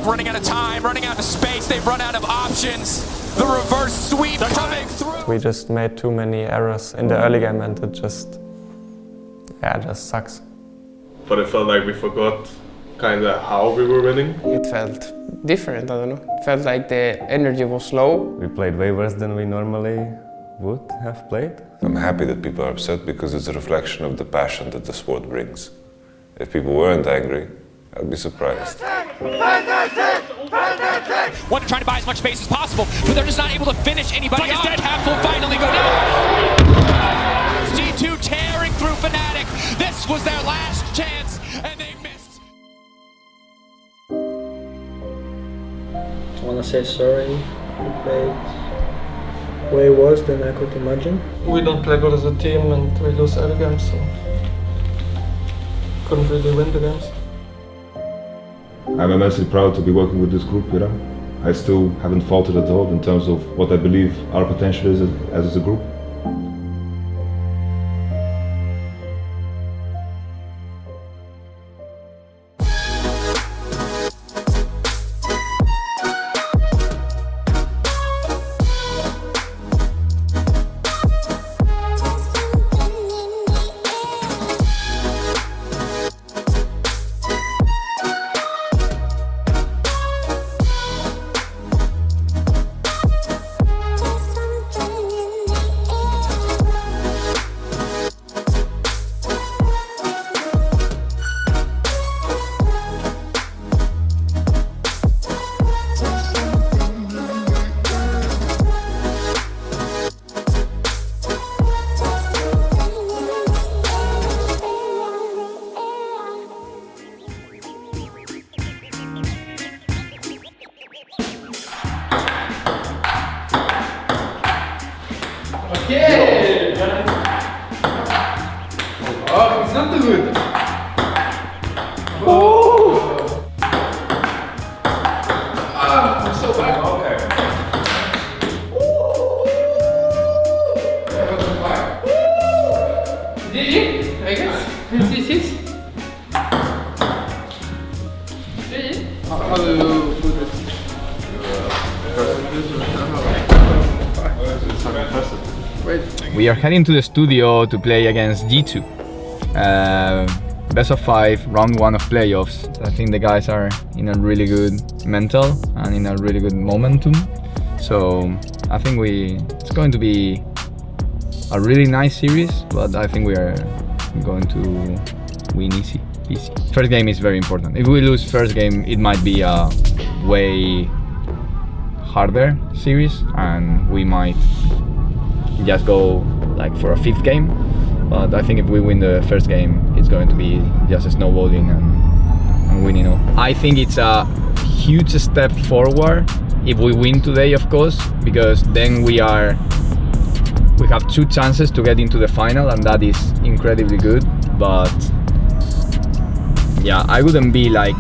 running out of time, running out of space. They've run out of options. The reverse sweep coming through. We just made too many errors in the early game and it just sucks. But it felt like we forgot kind of how we were winning. It felt different, I don't know. It felt like the energy was low. We played way worse than we normally would have played. I'm happy that people are upset because it's a reflection of the passion that the sport brings. If people weren't angry, I'd be surprised. Want to try to buy as much space as possible, but they're just not able to finish anybody off. Half will finally go down. G2 tearing through Fnatic. This was their last chance, and they missed. I want to say sorry. We played way worse than I could imagine. We don't play good as a team and we lose early games, so couldn't really win the games. I'm immensely proud to be working with this group, you know. I still haven't faltered at all in terms of what I believe our potential is as a group. Okay! Oh, it's not too good. Oh! I'm so bad. Okay. GG, I guess. This is. GG. How do you put it? We are heading to the studio to play against G2. Best of 5, round 1 of playoffs. I think the guys are in a really good mental and in a really good momentum. So I think it's going to be a really nice series, but I think we are going to win easy. First game is very important. If we lose first game, it might be a way harder series and we might just go like for a 5th game, but I think if we win the first game, it's going to be just snowballing and winning all. I think it's a huge step forward if we win today, of course, because then we have 2 chances to get into the final, and that is incredibly good. But yeah, I wouldn't be like,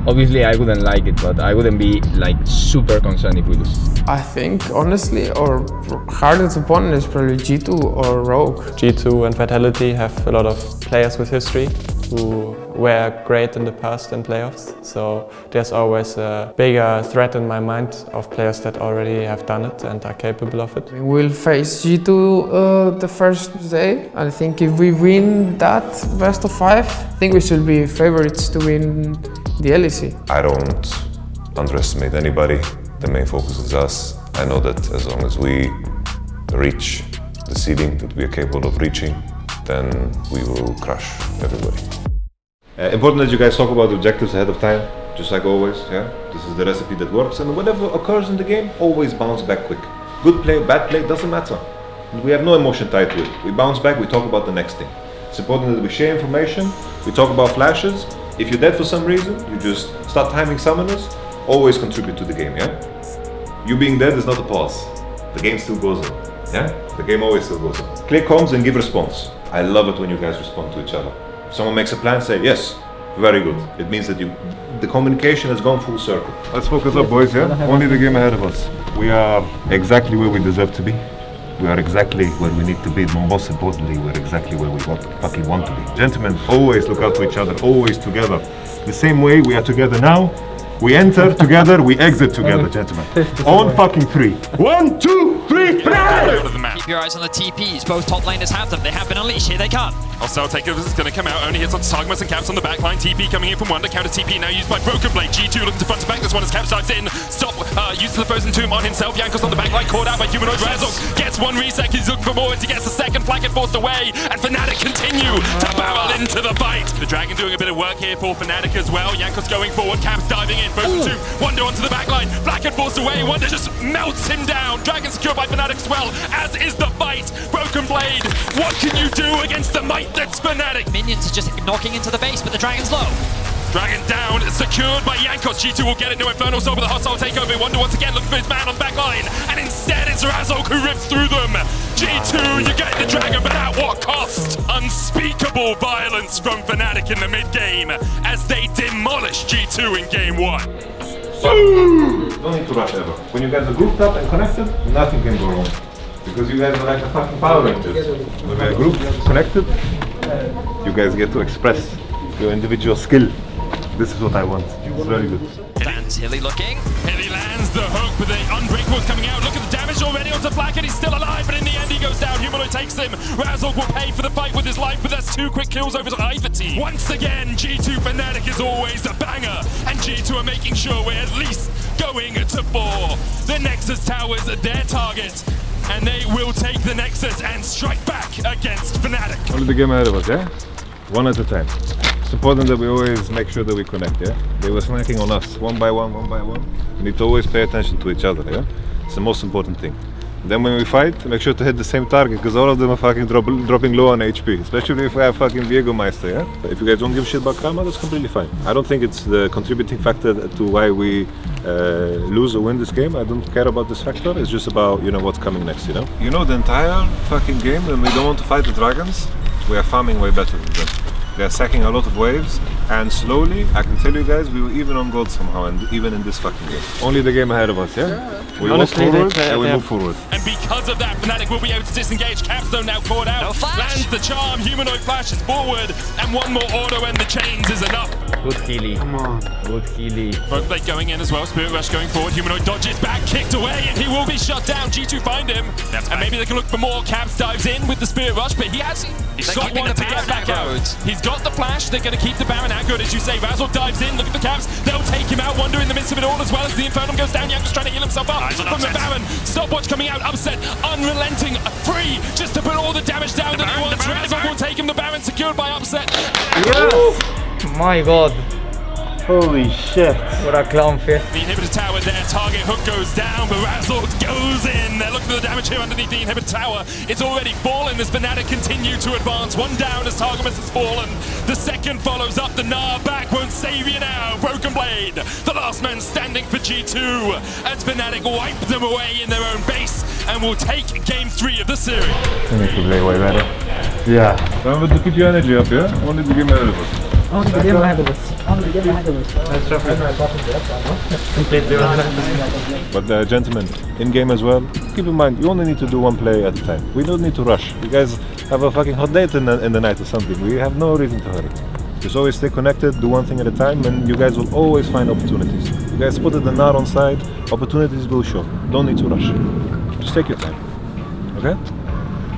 obviously I wouldn't like it, but I wouldn't be like super concerned if we lose. I think, honestly, our hardest opponent is probably G2 or Rogue. G2 and Vitality have a lot of players with history who were great in the past in playoffs. So there's always a bigger threat in my mind of players that already have done it and are capable of it. We'll face G2 the first day. I think if we win that best of 5, I think we should be favorites to win the LEC. I don't underestimate anybody. The main focus is us. I know that as long as we reach the ceiling that we are capable of reaching, then we will crush everybody. Important that you guys talk about the objectives ahead of time, just like always, yeah? This is the recipe that works, and whatever occurs in the game, always bounce back quick. Good play, bad play, doesn't matter. We have no emotion tied to it. We bounce back, we talk about the next thing. It's important that we share information, we talk about flashes. If you're dead for some reason, you just start timing summoners, always contribute to the game, yeah? You being dead is not a pause. The game still goes on, yeah? The game always still goes on. Clear comms and give response. I love it when you guys respond to each other. If someone makes a plan, say, yes, very good. It means that the communication has gone full circle. Let's focus up, boys, yeah? Only the game ahead of us. We are exactly where we deserve to be. We are exactly where we need to be. Most importantly, we're exactly where we fucking want to be. Gentlemen, always look out for each other, always together. The same way we are together now, We enter together, we exit together, gentlemen. On fucking 3. 1, 2, 3, Keep your eyes on the TPs. Both top laners have them. They have been unleashed. Here they come. Hostile takeovers is going to come out. Only hits on Targmas and Caps on the backline. TP coming in from Wonder. Counter TP now used by Broken Blade. G2 looking to front to back. This one as Caps dives in. Stop. Uses the Frozen Tomb on himself. Jankos on the backline. Caught out by Humanoid. Razork gets one reset. He's looking for more as he gets the second. Flacket forced away. And Fnatic continue to barrel into the fight. The Dragon doing a bit of work here for Fnatic as well. Jankos going forward. Caps diving in. Frozen Tomb. Wonder onto the backline. Flacket forced away. Wonder just melts him down. Dragon secured by Fnatic as well. As is the fight. Broken Blade. What can you do against the might that's Fnatic? Minions are just knocking into the base, but the Dragon's low. Dragon down, secured by Jankos. G2 will get it, no Inferno Soul, but the hostile takeover. Wonder once again looking for his man on the back line. And instead it's Razork who rips through them. G2, you get the Dragon, but at what cost? Unspeakable violence from Fnatic in the mid-game as they demolish G2 in game 1. Don't need to rush ever. When you guys are grouped up and connected, nothing can go wrong. Because you guys are like the fucking Power Rangers. When we are grouped, connected, you guys get to express your individual skill. This is what I want. It's very good. Lands Hilly looking. Hilly lands the hook, but the Unbreakable's coming out. Look at the damage already onto Black, and he's still alive, but in the end he goes down. Humanoid takes him. Razork will pay for the fight with his life, but that's 2 quick kills over to Iverty. Once again, G2 Fnatic is always a banger, and G2 are making sure we're at least going to 4. The Nexus Towers are their target, and they will take the Nexus and strike back against Fnatic. Only the game ahead of us, yeah? One at a time. It's important that we always make sure that we connect, yeah? They were snacking on us, one by one, one by one. We need to always pay attention to each other, yeah? It's the most important thing. Then when we fight, make sure to hit the same target, because all of them are fucking dropping low on HP. Especially if we have fucking Jägermeister, yeah? If you guys don't give a shit about karma, that's completely fine. I don't think it's the contributing factor to why we lose or win this game. I don't care about this factor. It's just about, you know, what's coming next, you know? You know, the entire fucking game, when we don't want to fight the dragons, we are farming way better than them. They are sacking a lot of waves, and slowly, I can tell you guys, we were even on gold somehow, and even in this fucking game. Only the game ahead of us, yeah? We walk forward, and we move forward. And because of that, Fnatic will be able to disengage. Capstone now caught out. No flash. Lands the charm. Humanoid flashes forward, and one more auto and the chains is enough. Good Healy. Come on. Good Healy. Broken Blade going in as well. Spirit Rush going forward. Humanoid dodges back, kicked away, and he will be shut down. G2 find him. And maybe they can look for more. Caps dives in with the Spirit Rush, but he's got one to get back out. He's got the flash. They're going to keep the Baron out good, as you say. Razork dives in. Look at the Caps. They'll take him out. Wonder in the midst of it all, as well as the Infernum goes down. Jankos trying to heal himself up from the Baron. Stopwatch coming out. Upset. Unrelenting. Free. Just to put all the damage down that he wants. Razork will take him. The Baron secured by Upset. Yes! My god. Holy shit. What a clown fist. The inhibitor tower there, target hook goes down, but Razork goes in. They're looking for the damage here underneath the inhibitor tower. It's already fallen as Fnatic continue to advance. One down as Targamas has fallen. The second follows up. The Gnar back won't save you now. Broken Blade, the last man standing for G2 as Fnatic wipe them away in their own base and will take game 3 of the series. We need to play way better. Yeah. Remember to keep your energy up, yeah? Only the game ahead of us. Only the game ahead of us. Only the game ahead of us. But gentlemen, in game as well, keep in mind, you only need to do one play at a time. We don't need to rush. You guys have a fucking hot date in the night or something. We have no reason to hurry. Just always stay connected, do one thing at a time, and you guys will always find opportunities. You guys spotted the Gnar on side, opportunities will show. Don't need to rush. Just take your time. Okay?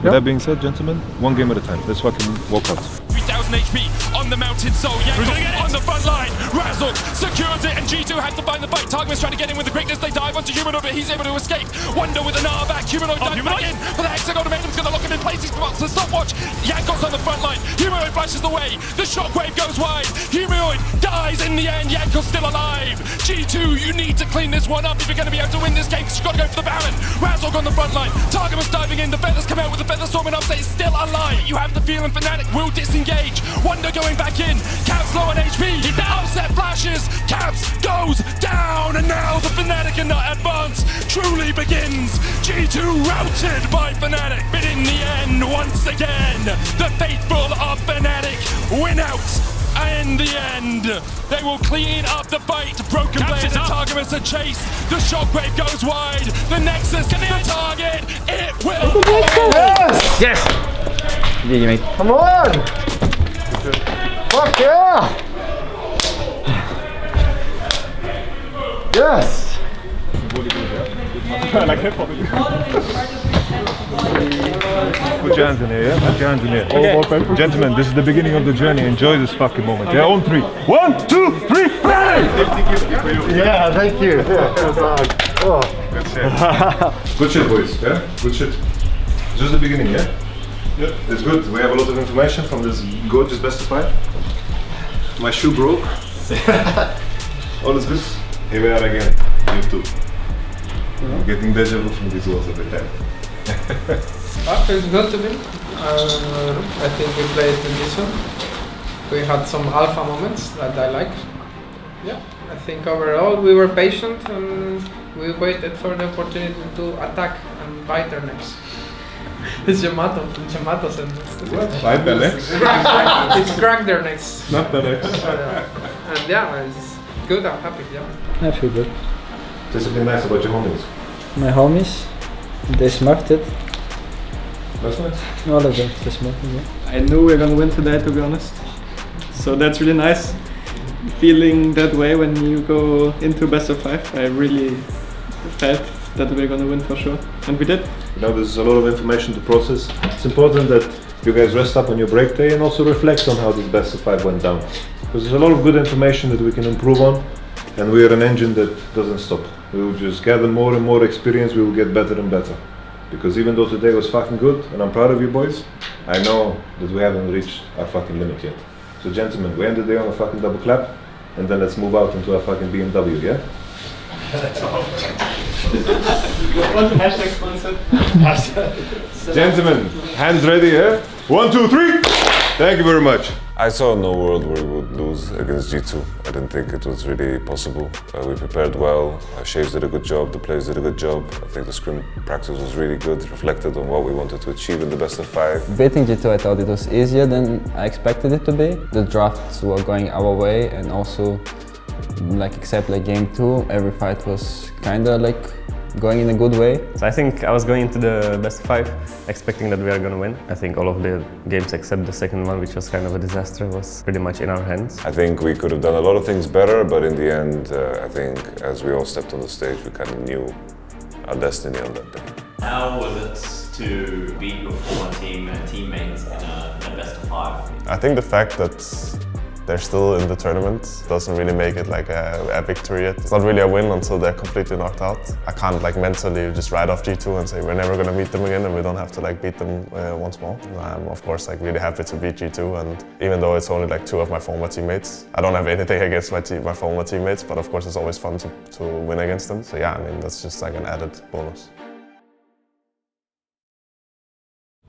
With that being said, gentlemen, one game at a time. Let's fucking walk out. 3,000 HP on the mountain soul. Jankos on the front line. Razork secures it, and G2 have to find the fight. Targamas trying to get in with the quickness. They dive onto Humanoid, but he's able to escape. Wonder with the Gnar back. Humanoid dives back in. But the Hexagon Momentum's going to lock him in place. He's got the stopwatch. Jankos on the front line. Humanoid flashes away. The shockwave goes wide. Humanoid dies in the end. Jankos still alive. G2, you need to clean this one up if you're going to be able to win this game, because you've got to go for the Baron. Razork on the front line. Targamas diving in. The feathers come out with the feather storm, and Upset is still alive. You have the feeling Fnatic will disengage. Wonder going back in. Caps low on HP. Upset flashes. Caps goes down, and now the Fnatic advance truly begins. G2 routed by Fnatic, but in the end, once again, the faithful of Fnatic win out. In the end, they will clean up the fight. Broken Blade and Targamas a chase. The shockwave goes wide. The Nexus, the target. It will. Yes! Yes! GG, mate. Come on! Fuck yeah! Yes! Like hip hop. Put your hands in here, yeah? Put your hands in here. Okay. Gentlemen, this is the beginning of the journey. Enjoy this fucking moment. Yeah, on 3. 1, 2, 3, play! Yeah, thank you. Oh. Good shit. Good shit, boys. Yeah? Good shit. It's just the beginning, yeah? Yeah. It's good. We have a lot of information from this gorgeous best of 5. My shoe broke. All is good. Here we are again. You too. I'm getting deja vu from these walls every time. Feels good to me. I think we played decent. We had some alpha moments that I like. Yeah, I think overall we were patient and we waited for the opportunity to attack and bite their necks. It's Yamato said this. What? Bite their necks? It's crack their necks. Not their necks. And yeah, it's good, I'm happy, yeah. I feel good. Say something nice about your homies. My homies, they smurfed it. That's nice. All of them, they smurfed it, yeah. I knew we were gonna win today, to be honest. So that's really nice. Feeling that way when you go into best of 5. I really felt that we were gonna win for sure. And we did. You know, there's a lot of information to process. It's important that you guys rest up on your break day and also reflect on how this best of 5 went down. Because there's a lot of good information that we can improve on, and we are an engine that doesn't stop. We will just gather more and more experience, we will get better and better. Because even though today was fucking good, and I'm proud of you boys, I know that we haven't reached our fucking limit yet. So gentlemen, we end the day on a fucking double clap, and then let's move out into our fucking BMW, yeah? Hashtag sponsored. Gentlemen, hands ready, yeah? 1, 2, 3! Thank you very much. I saw no world where we would lose against G2. I didn't think it was really possible. We prepared well, Shaves did a good job, the players did a good job. I think the scrim practice was really good, reflected on what we wanted to achieve in the best of 5. Beating G2, I thought it was easier than I expected it to be. The drafts were going our way, and also, except game 2, every fight was kinda going in a good way. So I think I was going into the best of 5 expecting that we are going to win. I think all of the games except the second one, which was kind of a disaster, was pretty much in our hands. I think we could have done a lot of things better, but in the end, I think as we all stepped on the stage, we kind of knew our destiny on that day. How was it to beat your former teammates in a best of 5? I think the fact that they're still in the tournament doesn't really make it a victory yet. It's not really a win until they're completely knocked out. I can't mentally just write off G2 and say we're never going to meet them again and we don't have to beat them once more. I'm of course really happy to beat G2, and even though it's only 2 of my former teammates, I don't have anything against my former teammates, but of course it's always fun to win against them. So yeah, I mean that's just an added bonus.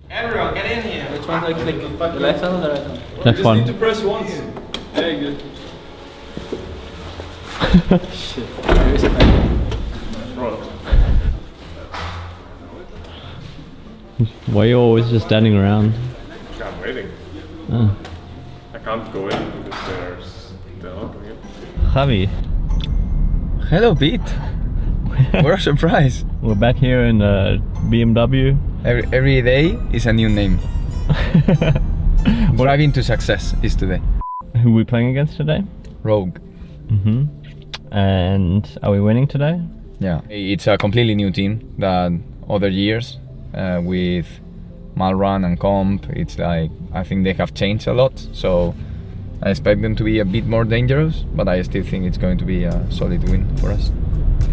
Everyone, get in here! Which one do I click? The left one or the right one? Left one. You just need to press once. Very good. Shit. Where is it now? Why are you always just standing around? I'm waiting. Oh. I can't go in because they're not going in. Javi. Hello, Pete. What a surprise. We're back here in BMW. Every day is a new name. Driving to success is today. Who are we playing against today? Rogue. And are we winning today? Yeah, it's a completely new team than other years with Malrun and Comp. It's I think they have changed a lot, so I expect them to be a bit more dangerous, but I still think it's going to be a solid win for us.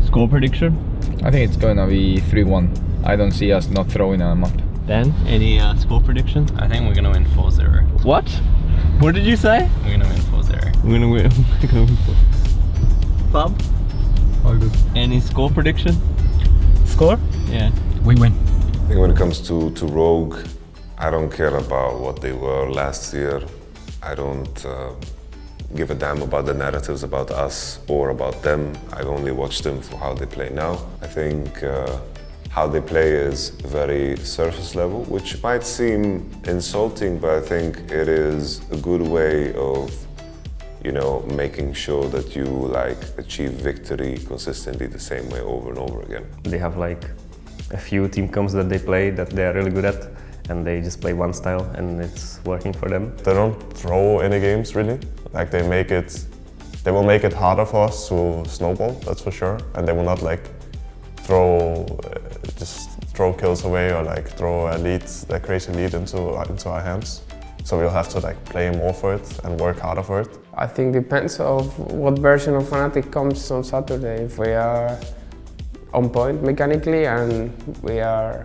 Score prediction? I think it's going to be 3-1. I don't see us not throwing them up. Dan, any score prediction? I think we're gonna win 4-0. What? What did you say? We're gonna win 4-0. We're gonna win. Bob? All good. Any score prediction? Score? Yeah. We win. I think when it comes to Rogue, I don't care about what they were last year. I don't give a damn about the narratives about us or about them. I only watch them for how they play now. I think how they play is very surface level, which might seem insulting, but I think it is a good way of, making sure that you achieve victory consistently the same way over and over again. They have a few team comps that they play that they are really good at, and they just play one style and it's working for them. They don't throw any games really. They make it They will make it harder for us to snowball, that's for sure. And they will not like just throw kills away or like throw a lead, that crazy lead into our hands. So we'll have to like play more for it and work harder for it. I think depends of what version of Fnatic comes on Saturday. If we are on point mechanically and we are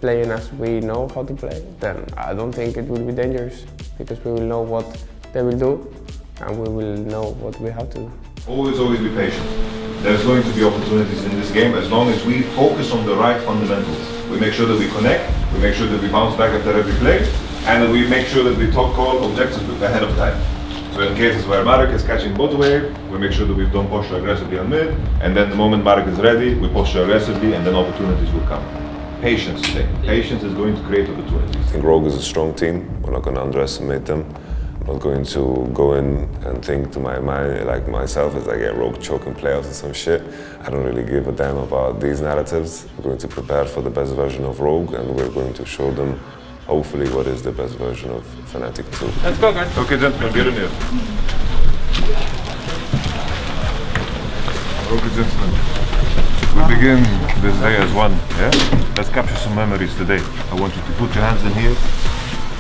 playing as we know how to play, then I don't think it will be dangerous because we will know what they will do and we will know what we have to do. Always be patient. There's going to be opportunities in this game as long as we focus on the right fundamentals. We make sure that we connect, we make sure that we bounce back after every play, and that we make sure that we top call objectives ahead of time. So in cases where Marek is catching bot wave, we make sure that we don't push aggressively on mid, and then the moment Marek is ready, we push aggressively, and then opportunities will come. Patience today. Patience is going to create opportunities. I think Rogue is a strong team. We're not going to underestimate them. I'm not going to go in and think to my mind, like myself, as I get Rogue choking playoffs or some shit. I don't really give a damn about these narratives. We're going to prepare for the best version of Rogue, and we're going to show them, hopefully, what is the best version of Fnatic 2. Let's go, guys. Okay, gentlemen, get in here. Okay, gentlemen. We begin this day as one, yeah? Let's capture some memories today. I want you to put your hands in here.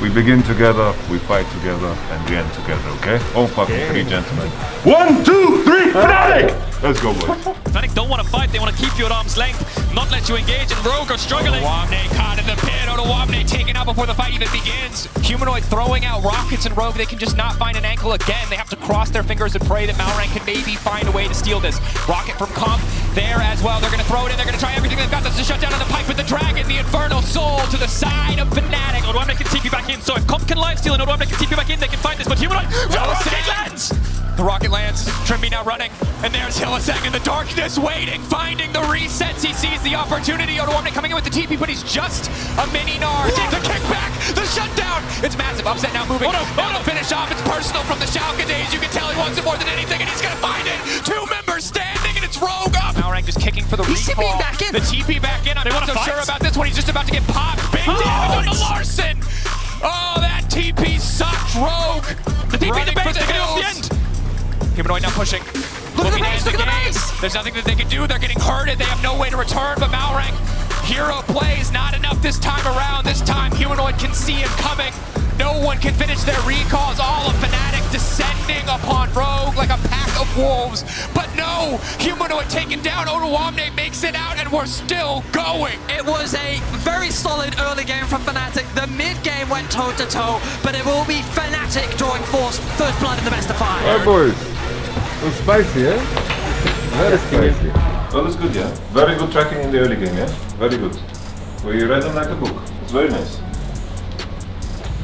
We begin together, we fight together, and we end together, okay? All fucking three, gentlemen. 1, 2, 3, Fnatic! Let's go, boys. Fnatic don't want to fight, they want to keep you at arm's length, not let you engage, and Rogue are struggling. Odoamne caught in the pit, Odoamne taken out before the fight even begins. Humanoid throwing out rockets and Rogue, they can just not find an ankle again. They have to cross their fingers and pray that Malrang can maybe find a way to steal this. Rocket from Comp there as well, they're gonna throw it in, they're gonna try everything they've got to shut down on the pipe with the dragon, the Infernal Soul to the side of Fnatic. Odoamne can TP back in, so if Comp can lifesteal and Odoamne can TP back in, they can find this, but Humanoid, Rocket lands! The rocket lands, Trimby now running, and there's Hylissang in the darkness waiting, finding the resets, he sees the opportunity. Odoamne coming in with the TP, but he's just a mini Gnar. The kickback, the shutdown, it's massive, Upset now moving, now to finish off, it's personal from the Schalke days, you can tell he wants it more than anything, and he's gonna find it. 2 members standing, and it's Rogue up. Malrang just kicking for the recall. back in. The TP back in, I'm not so sure about this one, he's just about to get popped. Big damage on the Larson. Oh, that TP sucked, Rogue. The TP Running the base, for the they get off the hills. end. Humanoid now pushing. Look at the Looking base, at look at the game. base. There's nothing that they can do. They're getting hurted. They have no way to return, but Malrang, hero plays, not enough this time around. This time, Humanoid can see him coming. No one can finish their recalls. All of Fnatic descending upon Rogue like a pack of wolves. But no, Humanoid taken down. Odoamne makes it out, and we're still going. It was a very solid early game from Fnatic. The mid game went toe-to-toe, but it will be Fnatic drawing first blood in the best of 5. Alright, boys. It's spicy, eh? Very spicy. Well, it's good, yeah? Very good tracking in the early game, yeah? Very good. Well, you read them like a book. It's very nice.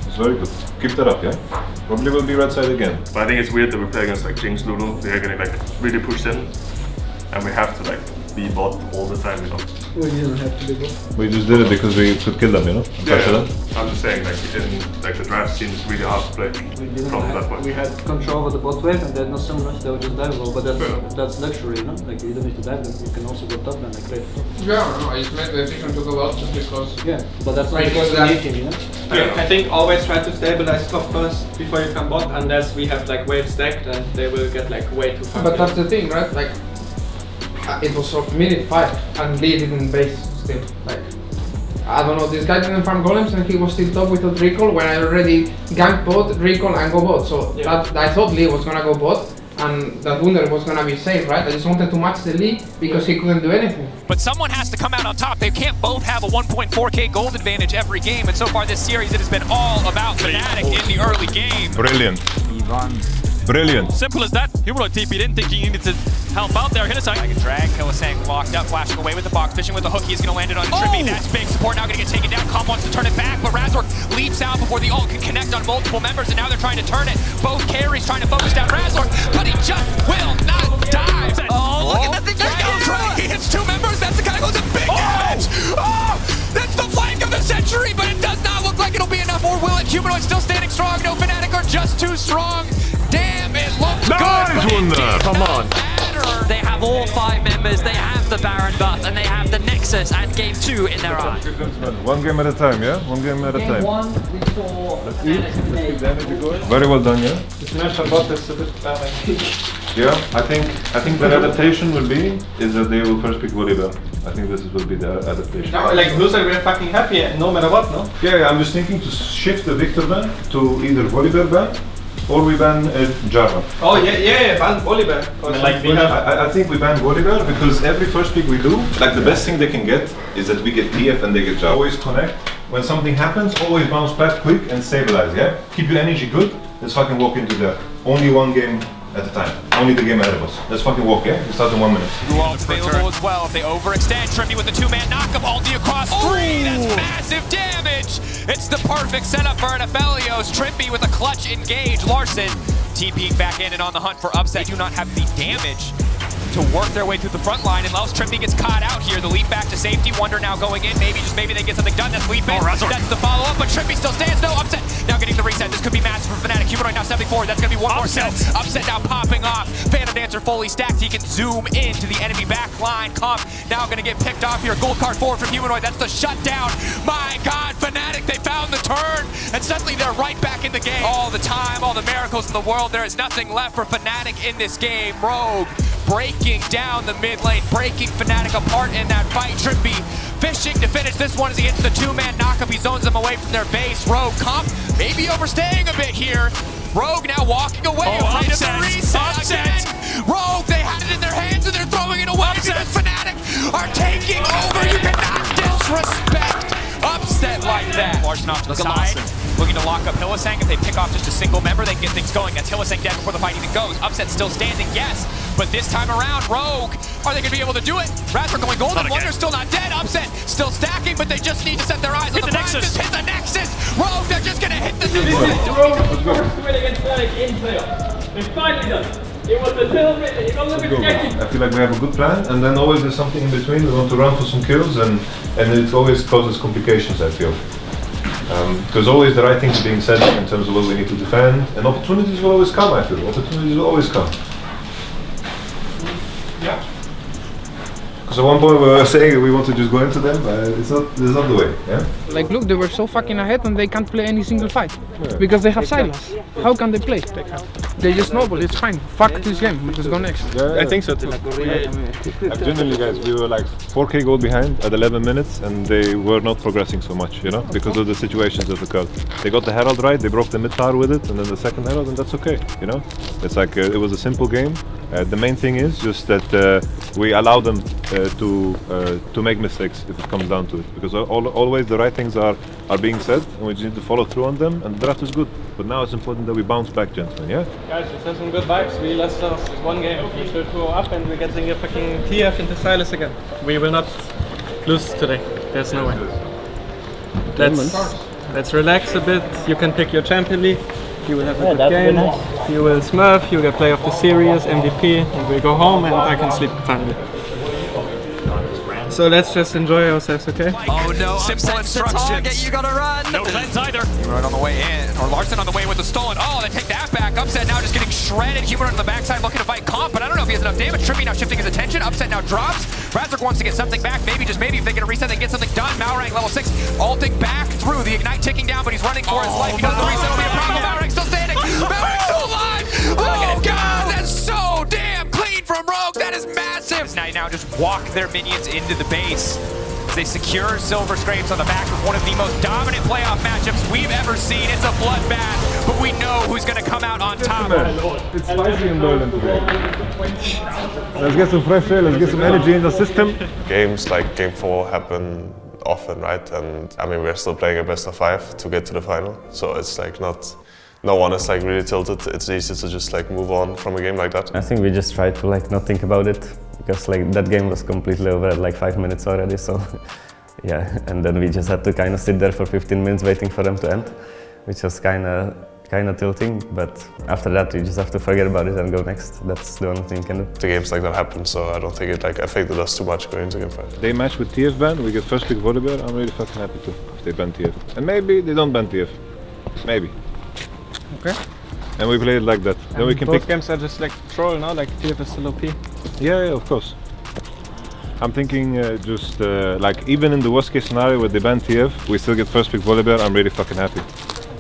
It's very good. Keep that up, yeah? Probably will be red side again. But I think it's weird that we play against like Jinx, Lulu. They're getting like really pushed in, and we have to like be bot all the time, you know. We didn't have to be good. We just did it because we could kill them, you know? Pressure them. I'm just saying, like, the draft seems really hard to play from that point. We had control over the bot wave and they had no summoners, they were just diveable, but that's luxury, you know? Like, you don't need to dive them, you can also go top lane, like great. Yeah, no, I just made the decision to go out just because... Yeah, but that's not because of anything, you know? I think always try to stabilize top first before you come bot, unless we have like wave stacked and they will get like way too far. But that's the thing, right? Like, it was minute 5 and Lee didn't base still. Like, I don't know, this guy didn't farm golems and he was still top without recall when I already ganked bot, recall and go bot. So that, I thought Lee was gonna go bot and that Wunder was gonna be safe, right? I just wanted to match the Lee because he couldn't do anything. But someone has to come out on top. They can't both have a 1.4k gold advantage every game, and so far this series it has been all about Fnatic in the early game. Brilliant. Brilliant. Simple as that. Humanoid TP'd in, thinking he needed to help out there. Hylissang. Like a drag, Hylissang locked up, flashing away with the box, fishing with the hook. He's going to land it on Trimby. That's big. Support now going to get taken down. Comp wants to turn it back, but Razork leaps out before the ult can connect on multiple members, and now they're trying to turn it. Both carries trying to focus down Razork, but he just will not dive. Oh, look at that thing! He hits 2 members. That's the kind of goes a big damage. Oh, that's the flank of the century, but it does not look like it'll be enough, or will it? Humanoid still standing strong. No, Fnatic are just too strong. Damn, it looks nice good. one there. Come on. They have all 5 members, they have the Baron buff, and they have the next Nexus and game 2 in their eye. One game at a time, yeah? One game at a time. Game 1 before Let's keep the energy going. Very well done, yeah? This match I bought is a bit bad, I think. Yeah, I think the adaptation will be is that they will first pick volleyball. I think this will be the adaptation. No, like Blueside, we're fucking happy no matter what, no? Yeah, I'm just thinking to shift the Victor ban to either volleyball ban or we ban Java. Oh yeah, ban volleyball. I think we ban volleyball because every first pick we do, like the best thing they can get is that we get TF and they get Java. Always connect. When something happens, always bounce back quick and stabilize, yeah? Keep your energy good. Let's fucking walk into there. Only one game at a time. Only the game ahead of us. Let's fucking walk, yeah? We start in 1 minute. Ult's available as well. If they overextend, Trippy with the two-man knock-up, ulti across 3. That's massive damage. It's the perfect setup for an Aphelios. Trippy with a clutch engage. Larson TPing back in and on the hunt for upset. They do not have the damage to work their way through the front line, unless Trippy gets caught out here. The leap back to safety. Wonder now going in. Maybe they get something done. That's leap in. That's the follow-up, but Trippy still stands. No, upset. Now getting the reset. This could be massive for Fnatic. Humanoid now 74. That's going to be one more set. Upset now popping off. Phantom Dancer fully stacked. He can zoom into the enemy back line. Comp now going to get picked off here. Gold card forward from Humanoid. That's the shutdown. My God, Fnatic, they found the turn. And suddenly they're right back in the game. All the time, all the miracles in the world. There is nothing left for Fnatic in this game. Rogue breaking down the mid lane, breaking Fnatic apart in that fight. Trippy fishing to finish this one as he hits the two-man knockup. He zones them away from their base. Rogue Comp maybe overstaying a bit here. Rogue now walking away, afraid of the reset again. Rogue, they had it in their hands and they're throwing it away because Fnatic are taking over. You cannot disrespect upset like that. Larson off to the side, looking to lock up Hylissang. If they pick off just a single member, they can get things going. That's Hylissang dead before the fight even goes. Upset still standing, yes. But this time around, Rogue, are they going to be able to do it? Razor going golden, Wonder's still not dead. Upset still stacking, but they just need to set their eyes on the Nexus. Hit the Nexus! Rogue, they're just going to hit the Nexus. First win against Fnatic in playoffs. They've finally done it. It was a little bit sketchy. I feel like we have a good plan, and then always there's something in between. We want to run for some kills, and it always causes complications, I feel. Because always the right things are being said in terms of what we need to defend, and opportunities will always come, I feel. Opportunities will always come. Yeah. Because at one point we were saying we want to just go into them, but it's not the way, yeah? Like, look, they were so fucking ahead and they can't play any single fight. Because they have silence. How can they play? They just snowball, it's fine. Fuck this game, we'll just go next. Yeah. I think so too. Genuinely, guys, we were like 4k goal behind at 11 minutes and they were not progressing so much, you know, because of the situations that occurred. They got the Herald right, they broke the mid tower with it, and then the second Herald, and that's okay, you know? It's like, it was a simple game. The main thing is just that we allow them to make mistakes if it comes down to it, because always the right things are being said and we just need to follow through on them, and the draft is good. But now it's important that we bounce back, gentlemen, yeah? Guys, let's have some good vibes. We lost one game. We should go up and we're getting a fucking TF into Silas again. We will not lose today. There's no way. Let's relax a bit. You can pick your champion league. You will have a good game. Nice. You will smurf, you get player of the series, MVP, and we go home and I can sleep finally. So let's just enjoy ourselves, okay? Oh no, simple instructions. You gotta run. No cleanse either. Humanoid on the way in, or Larson on the way with the stolen. Oh, they take that back. Upset now just getting shredded. Humanoid on the backside looking to fight Comp, but I don't know if he has enough damage. Trippy now shifting his attention. Upset now drops. Razork wants to get something back. Maybe, just maybe, if they get a reset, they get something done. Malrang level 6, ulting back through. The Ignite ticking down, but he's running for his life. He does the reset, will be a problem. Malrang still standing. Malrang still alive. Oh God, that's so damn clean from Rogue. That is massive. Now just walk their minions into the base. They secure Silver Scrapes on the back of one of the most dominant playoff matchups we've ever seen. It's a bloodbath, but we know who's going to come out on top. It's spicy in Berlin today. Let's get some fresh air, let's get some energy in the system. Games like Game 4 happen often, right? And I mean, we're still playing a best of 5 to get to the final. So it's like no one is like really tilted. It's easy to just like move on from a game like that. I think we just tried to like not think about it, because like that game was completely over at like 5 minutes already, so yeah, and then we just had to kind of sit there for 15 minutes waiting for them to end, which was kind of tilting, but after that you just have to forget about it and go next. That's the only thing you can do. The games like that happen, so I don't think it like affected us too much going into Game 5. They match with TF ban, we get first pick volleyball. I'm really fucking happy too if they ban TF. And maybe they don't ban TF, maybe. Okay. And we play it like that. Then we can both pick. Games are just like troll now, like TF is still OP. Yeah, of course. I'm thinking like even in the worst case scenario where they ban TF, we still get first pick Volibear. I'm really fucking happy.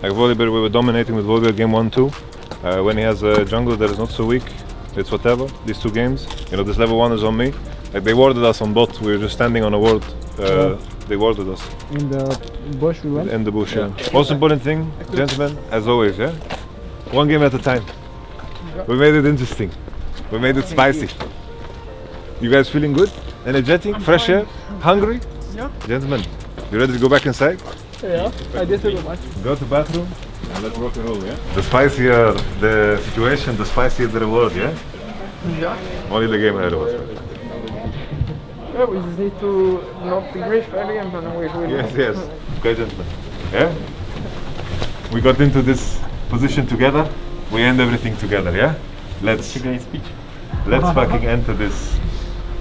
Like Volibear, we were dominating with Volibear game 1-2. When he has a jungle that is not so weak, it's whatever. These 2 games, you know, this level 1 is on me. Like they warded us on bot. We were just standing on a ward. They warded us. In the bush we went? In the bush, yeah. Most important thing, gentlemen, as always, yeah? 1 game at a time. We made it interesting. We made it spicy. You guys feeling good? Energetic? Fresh air? Hungry? Yeah. Gentlemen, you ready to go back inside? Yeah, I did a much. Go to the bathroom and let's rock and roll, yeah? The spicier the situation, the spicier the reward, yeah? Yeah. Only the game ahead of us. Yeah, we just need to not be grief early and then we will. Yes. Okay, gentlemen. Yeah? We got into this position together. We end everything together, yeah? Let's fucking enter this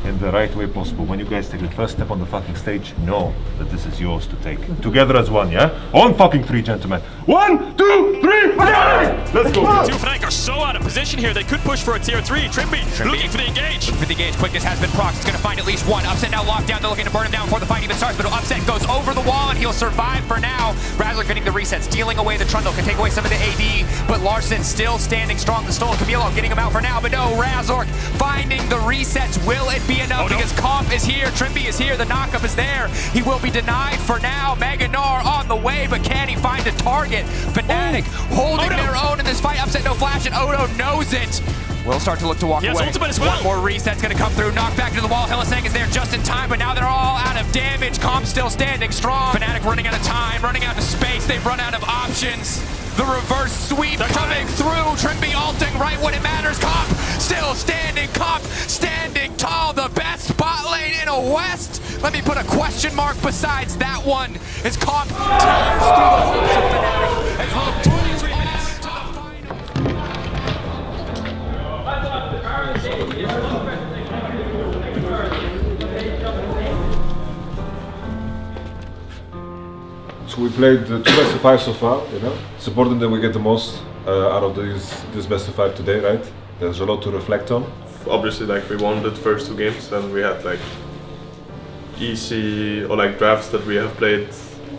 in the right way possible. When you guys take the first step on the fucking stage, know that this is yours to take. Together as one, yeah? On fucking 3, gentlemen. 1, 2, 3, let's go! The two Fnatic are so out of position here, they could push for a tier 3. Trimpy looking for the engage. Looking for the engage. Quickness has been procced. It's going to find at least one. Upset now locked down. They're looking to burn him down before the fight even starts, but Upset goes over the wall and he'll survive for now. Razzler getting the reset, stealing away the Trundle, can take away some of the AD, but Larson still standing strong. The Stolen Camilo getting him out for now, but no, Razzler finding the resets. Will it be enough? Because Comp is here, Trimpy is here, the knockup is there. He will be denied for now. Meganar on the way, but can he find a target? Fnatic holding their own in this fight. Upset no flash, and Odo knows it. Will start to look to walk away. Ultimate as well. One more reset's gonna come through. Knocked back into the wall. Hylissang is there just in time, but now they're all out of damage. Comp still standing strong. Fnatic running out of time, running out of space. They've run out of options. The reverse sweep coming through. Trimpy alting right when it matters. Comp still standing. Comp standing tall. The best bot lane in a West. Let me put a question mark besides that one. As Comp tears through the hopes of Fnatic. As Comp tears on to the So we played 2 best of 5 so far, you know? It's important that we get the most out of this best of 5 today, right? There's a lot to reflect on. Obviously, like we won the first 2 games and we had like easy or like drafts that we have played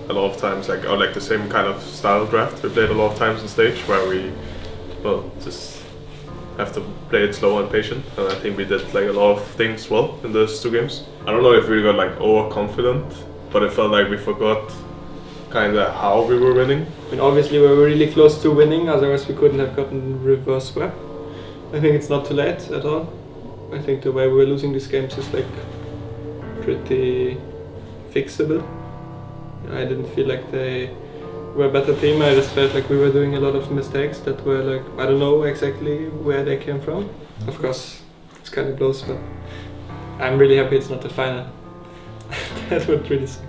a lot of times, like or like the same kind of style draft we played a lot of times on stage where we, well, just have to play it slow and patient, and I think we did like a lot of things well in those 2 games. I don't know if we got like overconfident, but it felt like we forgot kind of how we were winning. I mean, obviously we were really close to winning, otherwise we couldn't have gotten reverse swept. I think it's not too late at all. I think the way we were losing these games is like pretty fixable. I didn't feel like they were a better team. I just felt like we were doing a lot of mistakes that were like, I don't know exactly where they came from. Of course, it's kind of close, but I'm really happy it's not the final. That would really suck.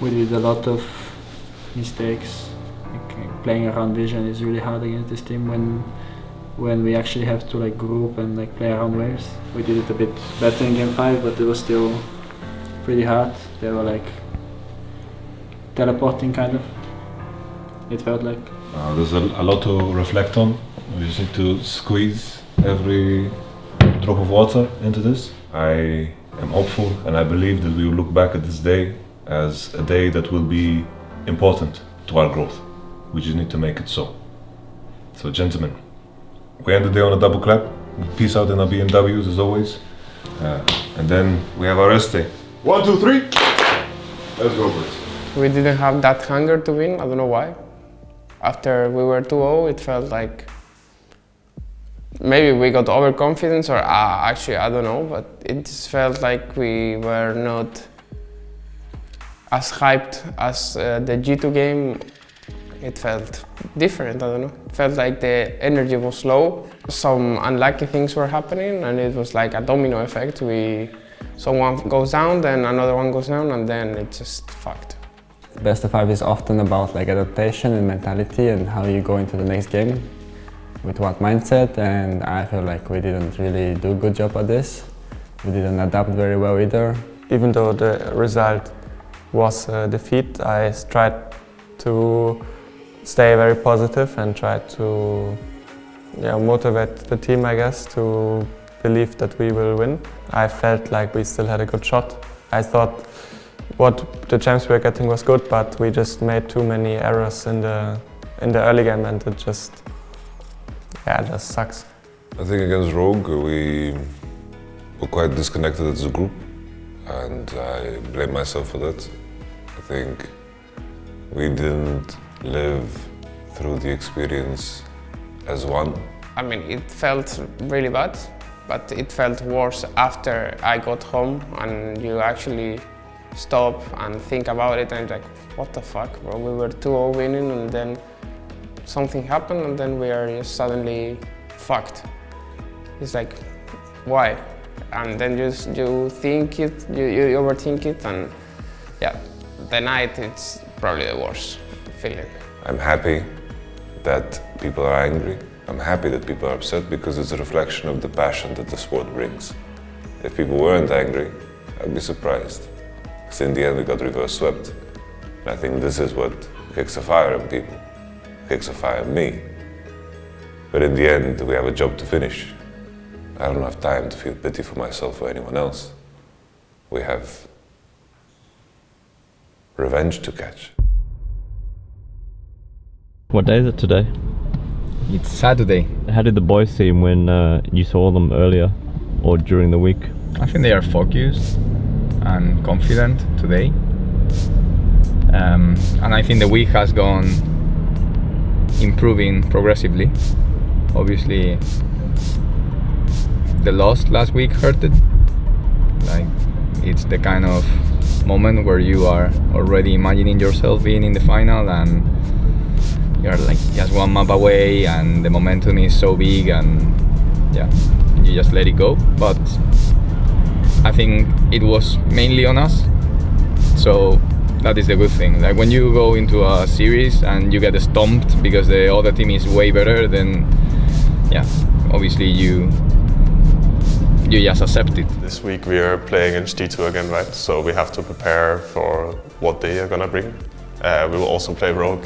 We did a lot of mistakes. Like, playing around vision is really hard against this team when we actually have to like group and like play around waves. We did it a bit better in game 5, but it was still pretty hard. They were like teleporting kind of, it felt like. There's a lot to reflect on. We just need to squeeze every drop of water into this. I am hopeful and I believe that we will look back at this day as a day that will be important to our growth. We just need to make it so. So gentlemen, we end the day on a double clap. Peace out in our BMWs as always. And then we have our rest day. 1, 2, 3. Let's go, boys. We didn't have that hunger to win, I don't know why. After we were 2-0, it felt like maybe we got overconfidence, or actually I don't know, but it just felt like we were not as hyped as the G2 game. It felt different, I don't know. It felt like the energy was low. Some unlucky things were happening and it was like a domino effect. Someone goes down, then another one goes down, and then it's just fucked. Best of 5 is often about like adaptation and mentality and how you go into the next game with what mindset, and I feel like we didn't really do a good job at this. We didn't adapt very well either. Even though the result was a defeat, I tried to stay very positive and try to motivate the team, I guess, to believed that we will win. I felt like we still had a good shot. I thought what the champs we were getting was good, but we just made too many errors in the early game, and it just sucks. I think against Rogue we were quite disconnected as a group, and I blame myself for that. I think we didn't live through the experience as one. I mean, it felt really bad, but it felt worse after I got home and you actually stop and think about it, and like, what the fuck, bro? We were 2-0 winning, and then something happened, and then we are just suddenly fucked. It's like, why? And then you think it, you overthink it, and yeah, the night it's probably the worst feeling. I'm happy that people are angry. I'm happy that people are upset because it's a reflection of the passion that the sport brings. If people weren't angry, I'd be surprised. Because in the end we got reverse swept. And I think this is what kicks a fire in people, kicks a fire in me. But in the end we have a job to finish. I don't have time to feel pity for myself or anyone else. We have revenge to catch. What day is it today? It's Saturday. How did the boys seem when you saw them earlier or during the week? I think they are focused and confident today. And I think the week has gone improving progressively. Obviously, the loss last week hurted. Like, it's the kind of moment where you are already imagining yourself being in the final, and you're like just one map away, and the momentum is so big, and yeah, you just let it go. But I think it was mainly on us, so that is the good thing. Like, when you go into a series and you get stomped because the other team is way better, then yeah, obviously you just accept it. This week we are playing against G2 again, right? So we have to prepare for what they are gonna bring. We will also play Rogue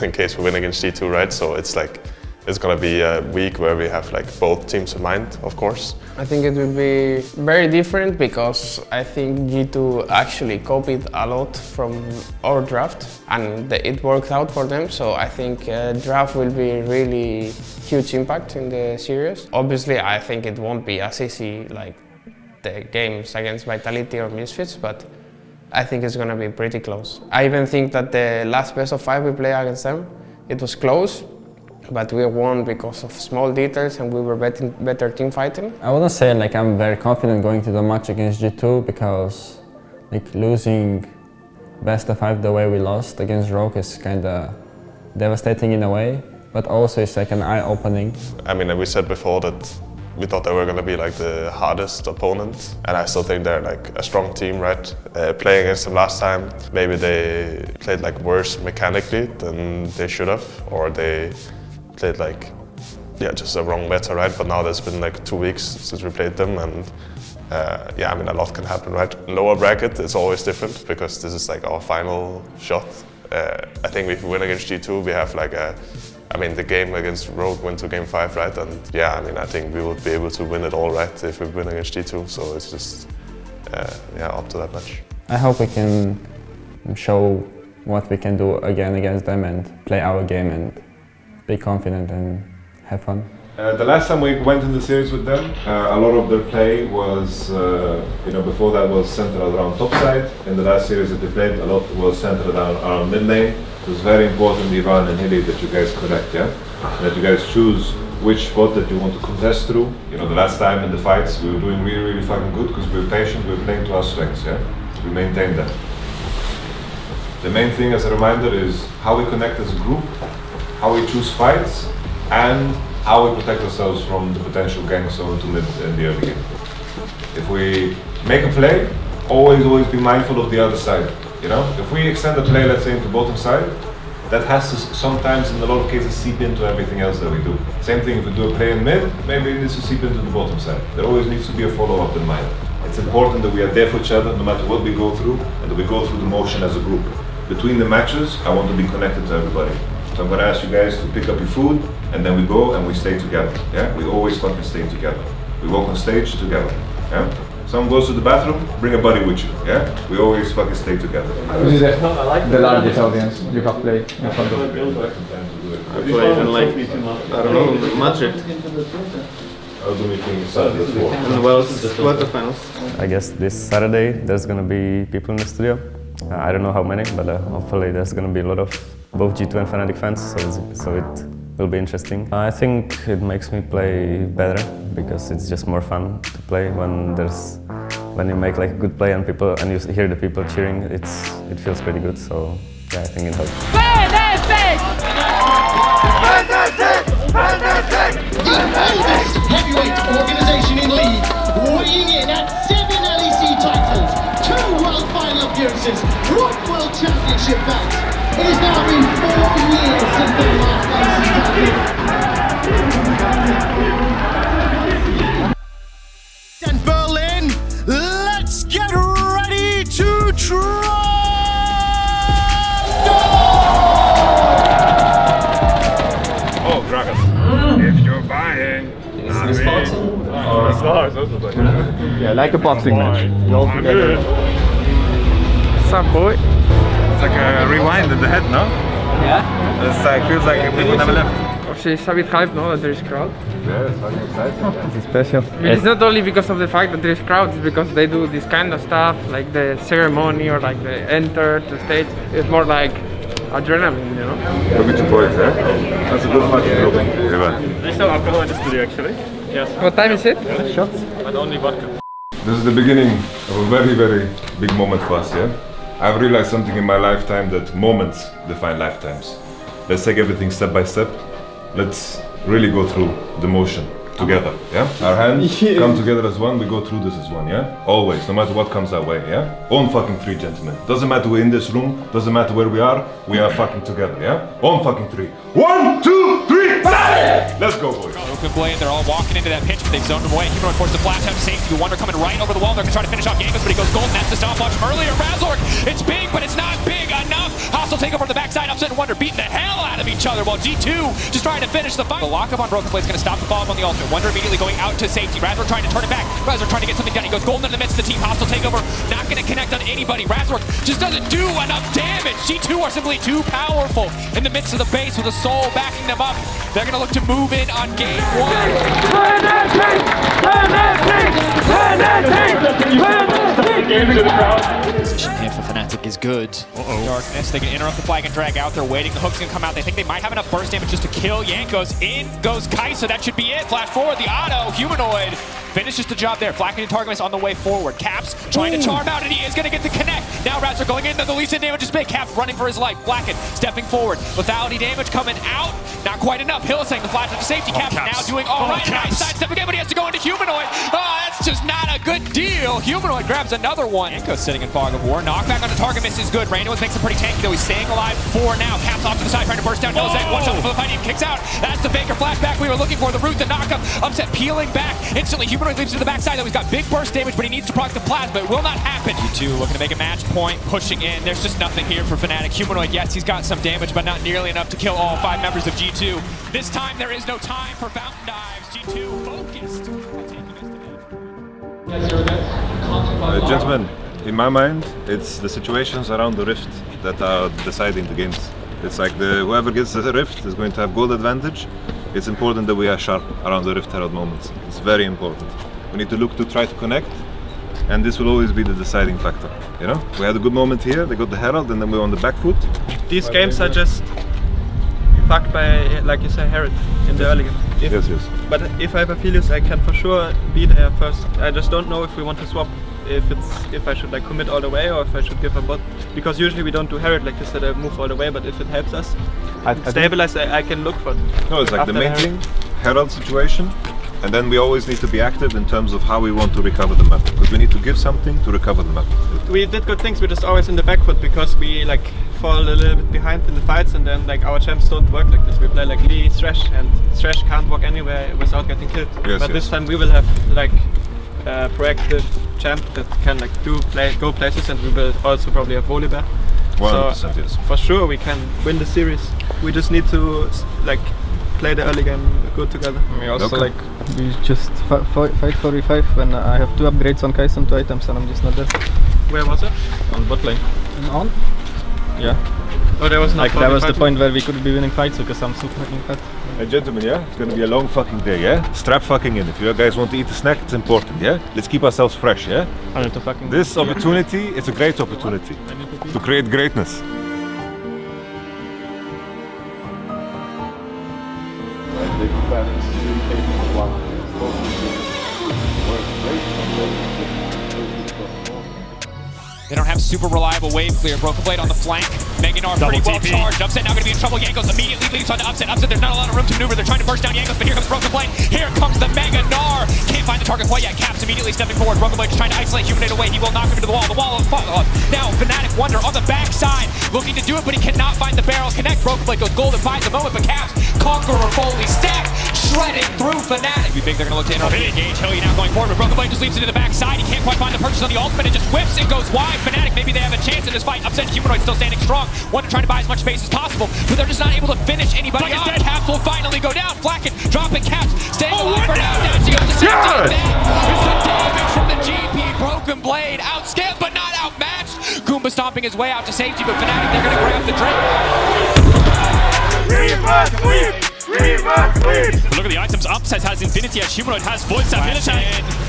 in case we win against G2, right? So it's like, it's gonna be a week where we have like both teams in mind, of course. I think it will be very different because I think G2 actually copied a lot from our draft, and it worked out for them. So I think draft will be really huge impact in the series. Obviously, I think it won't be as easy like the games against Vitality or Misfits, but I think it's gonna be pretty close. I even think that the last best of 5 we played against them, it was close, but we won because of small details and we were better team fighting. I wouldn't say like I'm very confident going to the match against G2, because like losing best of 5 the way we lost against Rogue is kinda devastating in a way, but also it's like an eye-opening. I mean, we said before that we thought they were going to be like the hardest opponent, and I still think they're like a strong team, right? Playing against them last time, maybe they played like worse mechanically than they should have, or they played like, yeah, just a wrong meta, right? But now there's been like 2 weeks since we played them, and yeah, I mean, a lot can happen, right? Lower bracket is always different because this is like our final shot. I think if we win against G2, we have like I mean, the game against Rogue went to game 5, right? And yeah, I mean, I think we would be able to win it all, right, if we win against G2. So it's just, yeah, up to that match. I hope we can show what we can do again against them and play our game and be confident and have fun. The last time we went in the series with them, a lot of their play was, you know, before that was centered around top side. In the last series that they played, a lot was centered around mid lane. It was very important, Ivan and Hilly, that you guys correct, yeah? And that you guys choose which spot that you want to contest through. You know, the last time in the fights, we were doing really, really fucking good because we were patient, we were playing to our strengths, yeah? We maintained that. The main thing as a reminder is how we connect as a group, how we choose fights, and how we protect ourselves from the potential ganks over to mid in the early game. If we make a play, always be mindful of the other side. You know, if we extend a play, let's say, into bottom side, that has to sometimes, in a lot of cases, seep into everything else that we do. Same thing if we do a play in mid, maybe it needs to seep into the bottom side. There always needs to be a follow-up in mind. It's important that we are there for each other no matter what we go through, and that we go through the motion as a group. Between the matches, I want to be connected to everybody. So I'm going to ask you guys to pick up your food, and then we go and we stay together. Yeah, we always fucking stay together. We walk on stage together. Yeah? Someone goes to the bathroom, bring a buddy with you. Yeah? We always fucking stay together. Who is the largest audience you have played in front of? I played in like, I don't know, Madrid. And Wales quarterfinals. I guess this Saturday there's gonna be people in the studio. I don't know how many, but hopefully there's gonna be a lot of both G2 and Fnatic fans, so it will be interesting. I think it makes me play better because it's just more fun to play when you make like a good play and you hear the people cheering. It feels pretty good. So yeah, I think it helps. The oldest heavyweight organisation in League, weighing in at 7 LEC titles, 2 World Final appearances, 1 World Championship bout. It has now been 4 years since their last LEC title. And Berlin, let's get ready to try! Oh, Dragon. If you're buying, Is this boxing? Yeah, like a boxing match. You all together. What's up, boy? It's like a rewind in the head, no? Yeah? It's like, feels like people never left. She's a bit hyped now that there is crowd. Yeah, it's fucking exciting. It's special. It's not only because of the fact that there is crowd, it's because they do this kind of stuff, like the ceremony or like the enter to stage. It's more like adrenaline, you know? Look at your boys, eh? That's a good fucking building. There's no alcohol in the studio actually. Yes. What time is it? Shots? But only vodka. This is the beginning of a very, very big moment for us, yeah? I've realized something in my lifetime that moments define lifetimes. Let's take everything step by step. Let's really go through the motion together, yeah? Our hands come together as one, we go through this as one, yeah? Always, no matter what comes our way, yeah? On fucking 3, gentlemen. Doesn't matter we're in this room, doesn't matter where we are fucking together, yeah? On fucking 3. 1, 2, 3, fight! Let's go, boys. Broken blade, they're all walking into that pitch, but they've zoned him away. Humanoid forces the flash out to safety. Wonder coming right over the wall. They're gonna try to finish off Yankees, but he goes golden. That's the stopwatch from earlier. Razork, it's big, but it's not big enough. Hostile take over on the backside. Upset and Wonder beating the hell out of each other while G2 just trying to finish the fight. The lockup on Broken Blade's gonna stop the follow-up on the ultimate. Wonder immediately going out to safety. Razork trying to turn it back. Razork trying to get something done. He goes golden in the midst of the team. Hostile takeover, not gonna connect on anybody. Razork just doesn't do enough damage. G2 are simply too powerful in the midst of the base with a soul backing them up. They're gonna look to move in on game 1. Position here for Fnatic is good. Darkness, they can interrupt the flag and drag out. They're waiting. The hook's gonna come out. They think they might have enough burst damage just to kill Jankos. In goes Kai'Sa. That should be it. Flash forward. The auto humanoid finishes the job there. Flack and Targamas on the way forward. Caps trying to charm out, and he is gonna get the connect. Now Razor going in. The least damage is big. Caps running for his life. Blacken stepping forward. Lethality damage coming out. Not quite enough. Hylissang the flash into safety. Caps now doing all right. Nice sidestep again, but he has to go into humanoid. Oh, that's just not a good deal. Humanoid grabs another one. Jankos sitting in fog of war. Knockback onto Targamas is good. Randall makes it pretty tanky, though he's staying alive for now. Caps off to the side, trying to burst down. Hylissang, one shot for the fight, he kicks out. That's the Baker flashback we were looking for. The root, the knockup. Upset peeling back. Instantly, Humanoid leaps to the backside, though he's got big burst damage, but he needs to proc the plasma. It will not happen. G2 looking to make a match point, pushing in. There's just nothing here for Fnatic. Humanoid, yes, he's got some damage, but not nearly enough to kill all 5 members of G2. This time, there is no time for fountain dives. G2 focused. Gentlemen, in my mind, it's the situations around the rift that are deciding the games. It's like whoever gets the rift is going to have gold advantage. It's important that we are sharp around the rift herald moments. It's very important. We need to look to try to connect, and this will always be the deciding factor. You know, we had a good moment here. They got the herald, and then we're on the back foot. These games are just fucked by, like you say, Herald in the early game. Yes. But if I have Aphelios, I can for sure be there first. I just don't know if we want to swap. If I should like commit all the way or if I should give a bot, because usually we don't do Herald like this, that I move all the way, but if it helps us stabilize, I can look for it. No, it's like the main thing, Herald situation, and then we always need to be active in terms of how we want to recover the map, because we need to give something to recover the map. We did good things, we're just always in the back foot because we like fall a little bit behind in the fights, and then like our champs don't work like this. We play like Lee, Thresh, and Thresh can't walk anywhere without getting killed. But this time we will have like proactive champ that can like go places, and we will also probably have Volibear. 100%, yes. For sure we can win the series. We just need to like play the early game good together. We also Okay. like we just fight for revive when I have 2 upgrades on Kai'San, 2 items, and I'm just not there. Where was it? On bot lane. On? Yeah. Oh, there was not like that was the fighting? point where we could be winning fights because I'm super fucking fat. Hey gentlemen, yeah? It's gonna be a long fucking day, yeah? Strap fucking in. If you guys want to eat a snack, it's important, yeah? Let's keep ourselves fresh, yeah? I need to fucking This opportunity is a great opportunity to create greatness. They don't have super reliable wave clear. Broken Blade on the flank. Meganar pretty well charged. Upset now going to be in trouble. Jankos immediately leaps onto Upset. Upset, there's not a lot of room to maneuver. They're trying to burst down Jankos, but here comes Broken Blade. Here comes the Meganar. Can't find the target quite yet. Caps immediately stepping forward. Broken Blade just trying to isolate Humanoid away. He will knock him into the wall. The wall of now Fnatic Wonder on the backside. Looking to do it, but he cannot find the barrel connect. Broken Blade goes golden, finds the moment, but Caps, Conqueror fully stacked, shredding through Fnatic. We think they're going to look to interrupt the engage. Hilly now going forward, but Broken Blade just leaps into the backside. He can't quite find the purchase on the ultimate. It just whips and goes wide. Fnatic, maybe they have a chance in this fight. Upset Humanoid still standing strong. Wonder trying to buy as much space as possible, but they're just not able to finish anybody off. Caps will finally go down. Flacken, dropping Caps, staying alive for now. Now she goes to safety. That is the damage from the GP. Broken Blade outscaled, but not outmatched. Goomba stomping his way out to safety, but Fnatic, they're going to grab the drink. Look at the items. Upset has Infinity as Humanoid has Void Staff.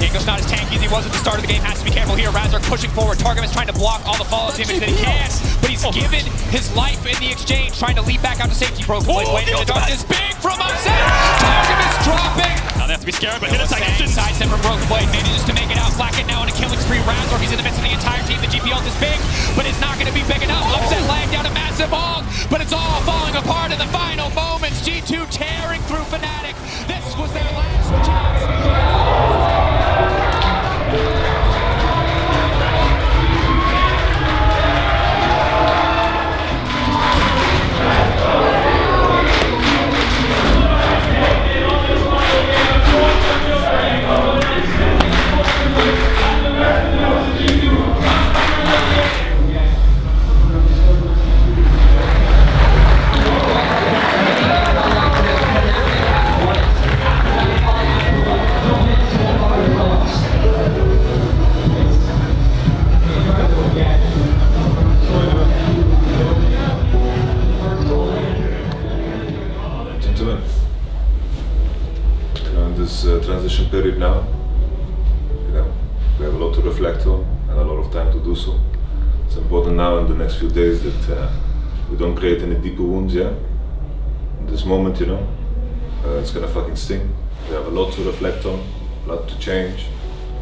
Janko's not as tanky as he was at the start of the game. Has to be careful here. Razor pushing forward. Targum is trying to block all the follow damage that he can, but he's given his life in the exchange, trying to leap back out to safety. Broken Blade waiting in the darkness. Big from Upset. Targum is dropping. Now they have to be scared, but hit attack options. Sidestep from Broken Blade, maybe just to make it out. Flacken now on a killing spree. Razor, he's in the midst of the entire team. The GP ult is big, but it's not going to be big enough. Upset laying down a massive ult, but it's all falling apart in the final moments. G2 tearing through Fnatic. This was their last chance. Gentlemen, in this transition period now, we have a lot to reflect on and a lot of time to do so. It's important now in the next few days that we don't create any deeper wounds, yeah? In this moment, it's gonna fucking sting. We have a lot to reflect on, a lot to change,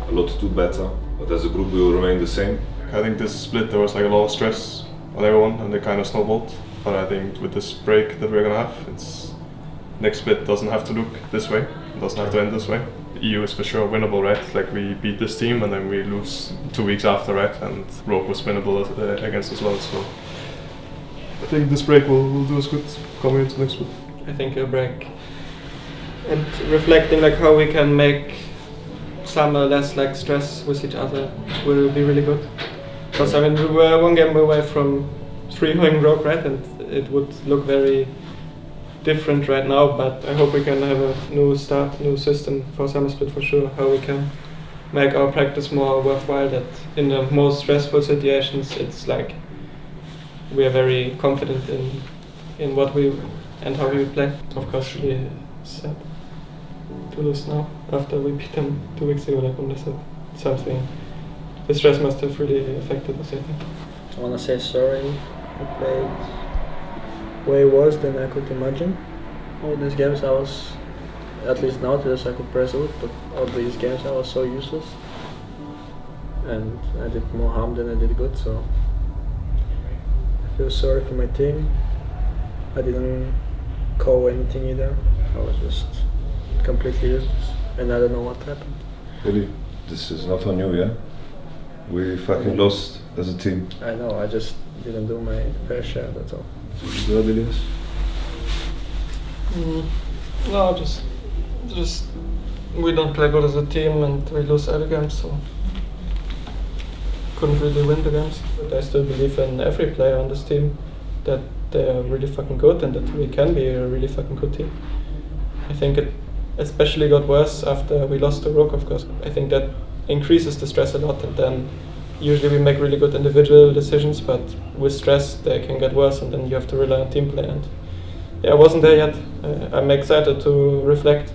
a lot to do better, but as a group we will remain the same. I think this split there was like a lot of stress on everyone and they kind of snowballed. But I think with this break that we're gonna have, next split doesn't have to look this way. It doesn't have to end this way. EU is for sure winnable, right? Like we beat this team and then we lose 2 weeks after, right? And Rogue was winnable against as well. So I think this break will do us good coming into next split. I think a break and reflecting like how we can make Summer less like stress with each other will be really good. Because I mean we were 1 game away from 3-0 Rogue, right? And it would look very different right now, but I hope we can have a new start, new system for Summer Split for sure, how we can make our practice more worthwhile, that in the most stressful situations it's like we are very confident in what we and how we play. Of course really sad to lose now after we beat them 2 weeks ago, like Omni said. Something, the stress must have really affected us, I think. I want to say sorry. I played way worse than I could imagine. All these games I was, at least Nautilus I could press out, but all these games I was so useless. And I did more harm than I did good, so I feel sorry for my team. I didn't call anything either. I was just completely useless, and I don't know what happened. Really, this is not on you, yeah? We fucking lost as a team. I know, I just didn't do my fair share, that's all. You have Elias? No, just we don't play good as a team and we lose other games, so couldn't really win the games. But I still believe in every player on this team that they are really fucking good and that we can be a really fucking good team. I think it especially got worse after we lost to Rook, of course. I think that increases the stress a lot, and then usually we make really good individual decisions, but with stress they can get worse, and then you have to rely on team play. And yeah, I wasn't there yet. I'm excited to reflect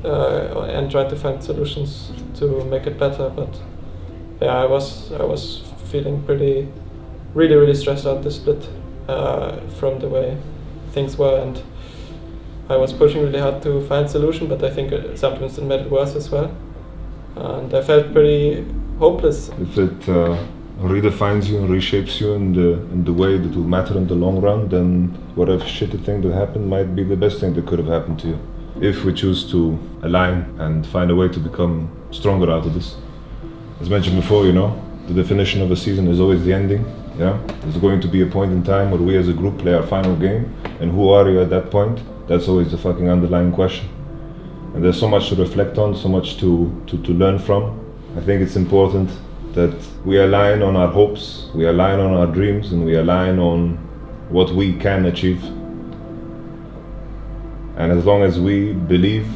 and try to find solutions to make it better. But yeah, I was feeling really stressed out this split from the way things were, and I was pushing really hard to find a solution, but I think sometimes it made it worse as well. And I felt pretty hopeless. If it redefines you and reshapes you in the way that will matter in the long run, then whatever shitty thing that happened might be the best thing that could have happened to you. If we choose to align and find a way to become stronger out of this. As mentioned before, you know, the definition of a season is always the ending. Yeah, there's going to be a point in time where we as a group play our final game, and who are you at that point? That's always the fucking underlying question. And there's so much to reflect on, so much to learn from. I think it's important that we align on our hopes, we align on our dreams, and we align on what we can achieve. And as long as we believe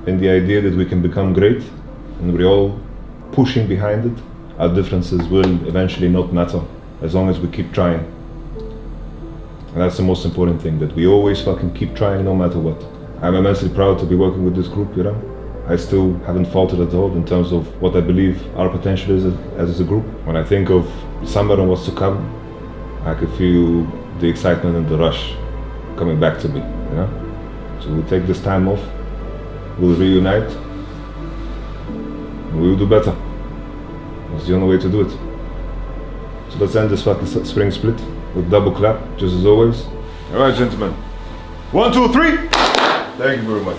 in the idea that we can become great, and we're all pushing behind it, our differences will eventually not matter, as long as we keep trying. And that's the most important thing, that we always fucking keep trying no matter what. I'm immensely proud to be working with this group, you know. I still haven't faltered at all in terms of what I believe our potential is as a group. When I think of summer and what's to come, I could feel the excitement and the rush coming back to me, you know. So we'll take this time off, we'll reunite, and we'll do better. That's the only way to do it. So let's end this fucking spring split with double clap, just as always. Alright, gentlemen. 1, 2, 3! Thank you very much.